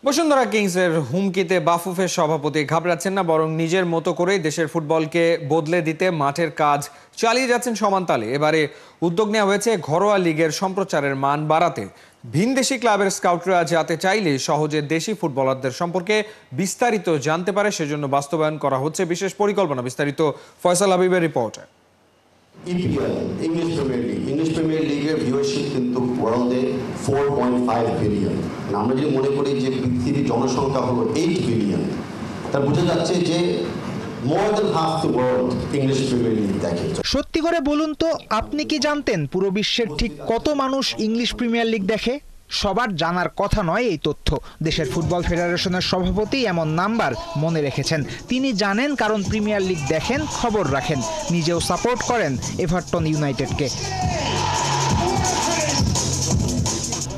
বসুন্ধরা কিংসের হুমকিতে বাফুফের সভাপতি ঘাবড়াচ্ছেন না, বরং নিজের মতো করেই দেশের ফুটবলকে বদলে দিতে মাঠের কাজ চালিয়ে যাচ্ছেন সমানতালে। এবারে উদ্যোগ নেওয়া হয়েছে ঘরোয়া লিগের সম্প্রচারের মান বাড়াতে। ভিনদেশি ক্লাবের স্কাউটরা যাতে চাইলে সহজে দেশি ফুটবলারদের সম্পর্কে বিস্তারিত জানতে পারে, সেজন্য বাস্তবায়ন করা হচ্ছে বিশেষ পরিকল্পনা। বিস্তারিত ফয়সাল হাবিবের রিপোর্টে। EPL, ইংলিশ প্রিমিয়ার লিগের ভিউয়ারশিপ কিন্তু ওয়ার্ল্ডে 4.5 বিলিয়ন। আমরা যদি মনে করি যে পৃথিবীর জনসংখ্যা হলো 8 বিলিয়ন, তা বোঝা যাচ্ছে যে more than half the world English premier league দেখে। সত্যি করে বলুন তো, আপনি কি জানতেন পুরো বিশ্বের ঠিক কত মানুষ ইংলিশ প্রিমিয়ার লিগ দেখে? সবার জানার কথা নয় এই তথ্য। দেশের ফুটবল ফেডারেশনের সভাপতি এমন নাম্বার মনে রেখেছেন। তিনি জানেন, কারণ প্রিমিয়ার লিগ দেখেন, খবর রাখেন, নিজেও সাপোর্ট করেন এভারটন ইউনাইটেডকে।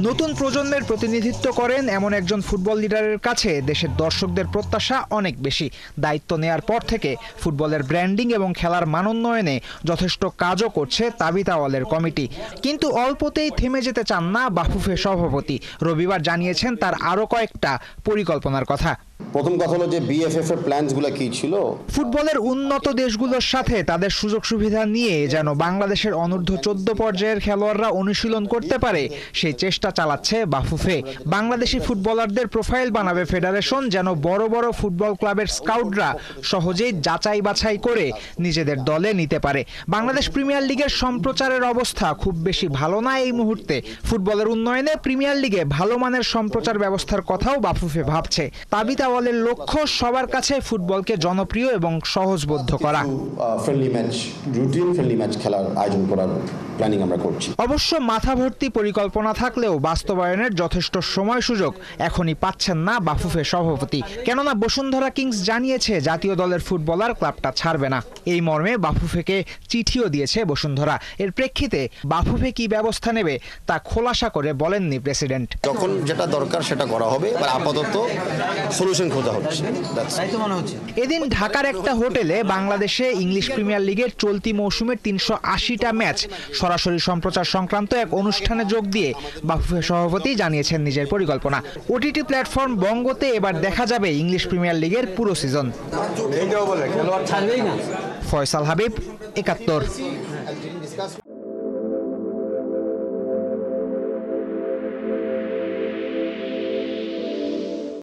নতুন প্রজন্মের প্রতিনিধিত্ব করেন এমন একজন ফুটবল লিডারের কাছে দেশের দর্শকদের প্রত্যাশা অনেক বেশি। দায়িত্ব নেয়ার পর থেকে ফুটবলের ব্র্যান্ডিং এবং খেলার মানোন্নয়নে যথেষ্ট কাজও করছে তাবিথ আওয়ালের কমিটি। কিন্তু অল্পতেই থেমে যেতে চান না বাফুফে সভাপতি। রবিবার জানিয়েছেন তার আরও কয়েকটা পরিকল্পনার কথা। প্রথম কথা হলো যে বিএফএফ এর প্ল্যানসগুলো কি ছিল। ফুটবলের উন্নত দেশগুলোর সাথে তাদের সুযোগ সুবিধা নিয়ে যেন বাংলাদেশের অনূর্ধ্ব 14 পর্যায়ের খেলোয়াড়রা অনুশীলন করতে পারে, সেই চেষ্টা চালাচ্ছে বাফুফে। বাংলাদেশি ফুটবলারদের প্রোফাইল বানাবে ফেডারেশন, যেন বড় বড় ফুটবল ক্লাবের স্কাউটরা সহজেই যাচাই বাছাই করে নিজেদের দলে নিতে পারে। বাংলাদেশ প্রিমিয়ার লিগের সম্প্রচারের অবস্থা খুব বেশি ভালো না এই মুহূর্তে। ফুটবলের উন্নয়নে প্রিমিয়ার লিগে ভালো মানের সম্প্রচার ব্যবস্থার কথাও বাফুফে ভাবছে। তাবিথ আওয়ালের লক্ষ্য সবার কাছে ফুটবলকে জনপ্রিয় এবং সহজবোধ্য করা। ফ্রেন্ডলি ম্যাচ খেলার আয়োজন করার প্ল্যানিং আমরা করছি। অবশ্য মাথা ভর্তি পরিকল্পনা থাকলেও বাস্তবায়নের যথেষ্ট সময় সুযোগ এখনই পাচ্ছেন না বাফুফে সভাপতি। কেননা বসুন্ধরা কিংস জানিয়েছে জাতীয় দলের ফুটবলার ক্লাবটা ছাড়বে না। এই মর্মে বাফুফেকে চিঠিও দিয়েছে বসুন্ধরা। এর প্রেক্ষিতে বাফুফে কি ব্যবস্থা নেবে তা খোলাসা করে বলেননি প্রেসিডেন্ট। যখন যেটা দরকার সেটা করা হবে, আপাতত সলিউশন খোঁজা হচ্ছে। এদিন ঢাকার একটা হোটেলে বাংলাদেশে ইংলিশ প্রিমিয়ার লিগের চলতি মৌসুমের 380টা ম্যাচ সরাসরি সম্প্রচার সংক্রান্ত এক অনুষ্ঠানে যোগ দিয়ে বাফুফে সভাপতি জানিয়েছেন নিজের পরিকল্পনা। ওটিটি প্ল্যাটফর্ম বঙ্গতে এবার দেখা যাবে ইংলিশ প্রিমিয়ার লিগের পুরো সিজন। ফয়সাল হাবিব, ৭১।